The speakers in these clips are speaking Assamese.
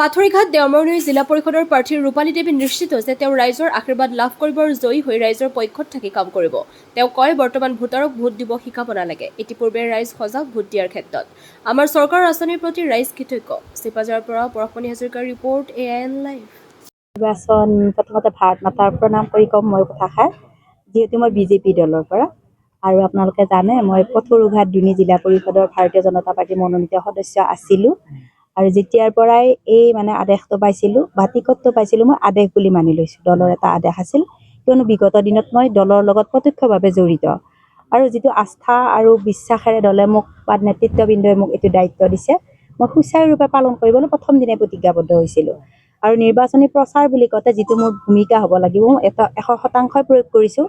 পাথৰীঘাট দেওমৰণি জিলা পৰিষদৰ প্ৰাৰ্থী ৰূপালী দেৱী নিশ্চিত যে তেওঁ ৰাইজৰ আশীৰ্বাদ লাভ কৰিব আৰু জয়ী হৈ ৰাইজৰ পক্ষত থাকি কাম কৰিব। তেওঁ কয়, বৰ্তমান ভোটাৰক ভোট দিব শিকাব নালাগে। ইতিপূৰ্বে ৰাইজ সজাগ ভোট দিয়াৰ ক্ষেত্ৰত। আমাৰ চৰকাৰৰ আঁচনিৰ প্ৰতি ৰাইজ কৃতজ্ঞ। চিপাঝাৰৰ পৰা পৰশমণি হাজৰিকাৰ ৰিপৰ্ট, AIN লাইভ। নিৰ্বাচন প্ৰথমতে ভাৰত মাতাৰ প্ৰণাম কৰি ক'ম মই কথাষাৰ, যিহেতু মই বিজেপি দলৰ পৰা আৰু আপোনালোকে জানে মই পাথৰুঘাট দুনি জিলা পৰিষদৰ ভাৰতীয় জনতা পাৰ্টীৰ মনোনীত সদস্য আছিলোঁ। আৰু যেতিয়াৰ পৰাই এই আদেশটো পাইছিলোঁ বা টিকটটো পাইছিলোঁ, মই আদেশ বুলি মানি লৈছোঁ। দলৰ এটা আদেশ আছিল, কিয়নো বিগত দিনত মই দলৰ লগত প্ৰত্যক্ষভাৱে জড়িত আৰু যিটো আস্থা আৰু বিশ্বাসেৰে দলে মোক বা নেতৃত্ববৃন্দই মোক এইটো দায়িত্ব দিছে, মই সুচাৰুৰূপে পালন কৰিবলৈ প্ৰথম দিনাই প্ৰতিজ্ঞাবদ্ধ হৈছিলোঁ। আৰু নিৰ্বাচনী প্ৰচাৰ বুলি কওঁতে যিটো মোৰ ভূমিকা হ'ব লাগিব, 100% প্ৰয়োগ কৰিছোঁ।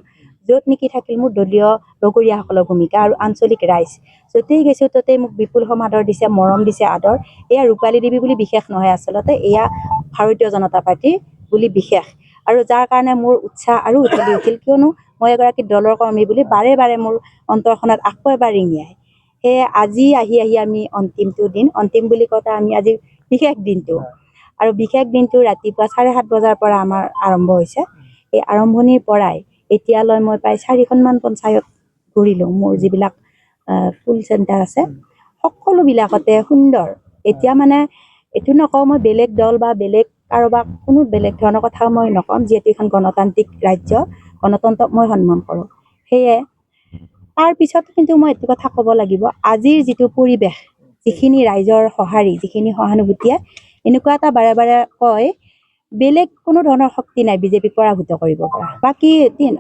য'ত নেকি থাকিল মোৰ দলীয় লগৰীয়াসকলৰ ভূমিকা আৰু আঞ্চলিক ৰাইজ। য'তেই গৈছোঁ ত'তেই মোক বিপুল সমাদৰ দিছে, মৰম দিছে, আদৰ। এয়া ৰূপালী দেৱী বুলি বিশেষ নহয়, আচলতে এয়া ভাৰতীয় জনতা পাৰ্টী বুলি বিশেষ। আৰু যাৰ কাৰণে মোৰ উৎসাহ আৰু উঠলি উঠিল, কিয়নো মই এগৰাকী দলৰ কৰ্মী বুলি বাৰে বাৰে মোৰ অন্তৰখনত আকৌ এবাৰ ৰিঙিয়ায়। সেয়ে আজি আহি আমি অন্তিমটো দিন, অন্তিম বুলি কওঁতে আমি আজি বিশেষ দিনটো। আৰু বিশেষ দিনটো ৰাতিপুৱা 7:30 বজাৰ পৰা আমাৰ আৰম্ভ হৈছে। এই আৰম্ভণিৰ পৰাই এতিয়ালৈ মই প্ৰায় 4খনমান পঞ্চায়ত ঘূৰিলোঁ। মোৰ যিবিলাক ফুল চেণ্টাৰ আছে সকলোবিলাকতে সুন্দৰ। এতিয়া এইটো নকওঁ মই বেলেগ দল বা বেলেগ কাৰোবাক কোনো বেলেগ ধৰণৰ কথা মই নকওঁ, যিহেতু এখন গণতান্ত্ৰিক ৰাজ্য, গণতন্ত্ৰক মই সন্মান কৰোঁ। সেয়ে তাৰ পিছত কিন্তু মই এইটো কথা ক'ব লাগিব, আজিৰ যিটো পৰিৱেশ, যিখিনি ৰাইজৰ সঁহাৰি, যিখিনি সহানুভূতিয়ে এনেকুৱা এটা বাৰে বাৰে কয়, বেলেগ কোনো ধৰণৰ শক্তি নাই বিজেপিক পৰাভূত কৰিব পৰা। বাকী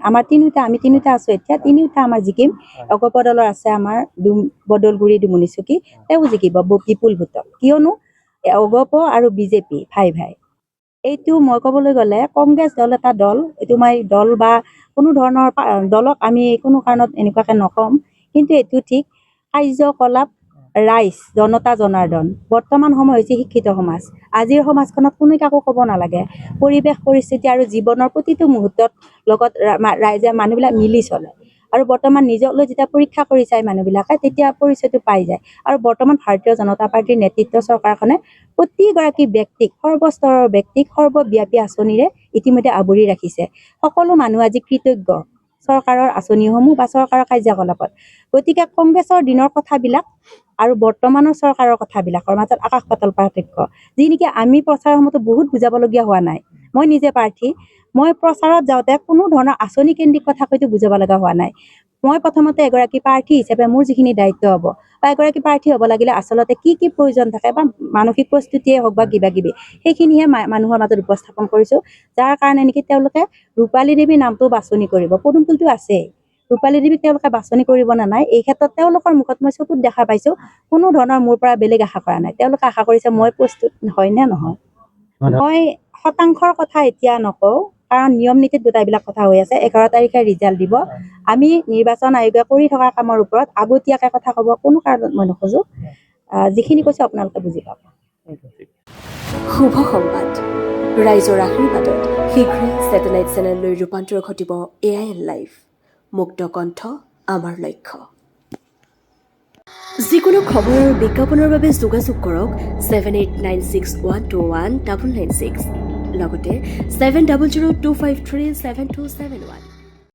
আমাৰ আমি তিনিওটা আছোঁ, এতিয়া তিনিওটা আমাৰ জিকিম। অগপ দলৰ আছে আমাৰ বদলগুৰি দুমুনিচুকী, তেওঁ জিকিব বিপুল ভোটত, কিয়নো অগপ আৰু বিজেপি ভাই ভাই। এইটো মই ক'বলৈ গ'লে কংগ্ৰেছ দল এটা দল, এইটো মই দল বা কোনো ধৰণৰ দলক আমি কোনো কাৰণত এনেকুৱাকৈ নক'ম, কিন্তু এইটো ঠিক কাৰ্যকলাপ ৰাইজ, জনতা জনাৰ্দন। বৰ্তমান সময় হৈছে শিক্ষিত সমাজ। আজিৰ সমাজখনত কোনো কাকো ক'ব নালাগে। পৰিৱেশ পৰিস্থিতি আৰু জীৱনৰ প্ৰতিটো মুহূৰ্তত লগত ৰাইজে মানুহবিলাক মিলি চলে। আৰু বৰ্তমান নিজলৈ যেতিয়া পৰীক্ষা কৰি চায় মানুহবিলাকে, তেতিয়া পৰিচয়টো পাই যায়। আৰু বৰ্তমান ভাৰতীয় জনতা পাৰ্টীৰ নেতৃত্ব চৰকাৰখনে প্ৰতিগৰাকী ব্যক্তিক, সৰ্বস্তৰৰ ব্যক্তিক সৰ্বব্যাপী আঁচনিৰে ইতিমধ্যে আৱৰি ৰাখিছে। সকলো মানুহ আজি কৃতজ্ঞ চৰকাৰৰ আঁচনিসমূহ বা চৰকাৰৰ কাৰ্যকলাপত। গতিকে কংগ্ৰেছৰ দিনৰ কথাবিলাক আৰু বৰ্তমানৰ চৰকাৰৰ কথাবিলাকৰ মাজত আকাশ পাতাল পাৰ্থক্য। যি নেকি আমি প্ৰচাৰৰ সময়তো বহুত বুজাবলগীয়া হোৱা নাই। মই নিজে প্ৰাৰ্থী, মই প্ৰচাৰত যাওঁতে কোনো ধৰণৰ আঁচনি কেন্দ্ৰিক কথা কৈতো বুজাব লগা হোৱা নাই। মই প্ৰথমতে এগৰাকী প্ৰাৰ্থী হিচাপে মোৰ যিখিনি দায়িত্ব হ'ব, বা এগৰাকী প্ৰাৰ্থী হ'ব লাগিলে আচলতে কি কি প্ৰয়োজন থাকে বা মানসিক প্ৰস্তুতিয়ে হওক বা কিবা কিবি, সেইখিনিহে মানুহৰ মাজত উপস্থাপন কৰিছোঁ। যাৰ কাৰণে নেকি তেওঁলোকে ৰূপালী দেৱী নামটো বাছনি কৰিব, পদুমফুলটো আছেই, ৰূপালী দেৱীক তেওঁলোকে বাছনি কৰিব নে নাই, এই ক্ষেত্ৰত তেওঁলোকৰ মুখত মই চকুত দেখা পাইছোঁ, কোনো ধৰণৰ মোৰ পৰা বেলেগ আশা কৰা নাই। তেওঁলোকে আশা কৰিছে মই প্ৰস্তুত হয় নে নহয়। মই শতাংশৰ কথা এতিয়া নকওঁ, কাৰণ নিয়ম নীতিত গোটাইবিলাক কথা হৈ আছে। 11 তাৰিখে ৰিজাল্ট দিব। আমি নিৰ্বাচন আয়োগে কৰি থকা কামৰ ওপৰত আগতীয়াকৈ কথা ক'ব কোনো কাৰণত মই নোখোজোঁ। যিখিনি কৈছোঁ আপোনালোকে বুজি পাব। শুভ সংবাদ, ৰাইজৰ আশীৰ্বাদত শীঘ্ৰেই ছেটেলাইট চেনেললৈ ৰূপান্তৰ ঘটিব AIN লাইভ। মুক্ত কণ্ঠ আমাৰ লক্ষ্য। যিকোনো খবৰ আৰু বিজ্ঞাপনৰ বাবে যোগাযোগ কৰক 7896121996, লগতে 7002537271।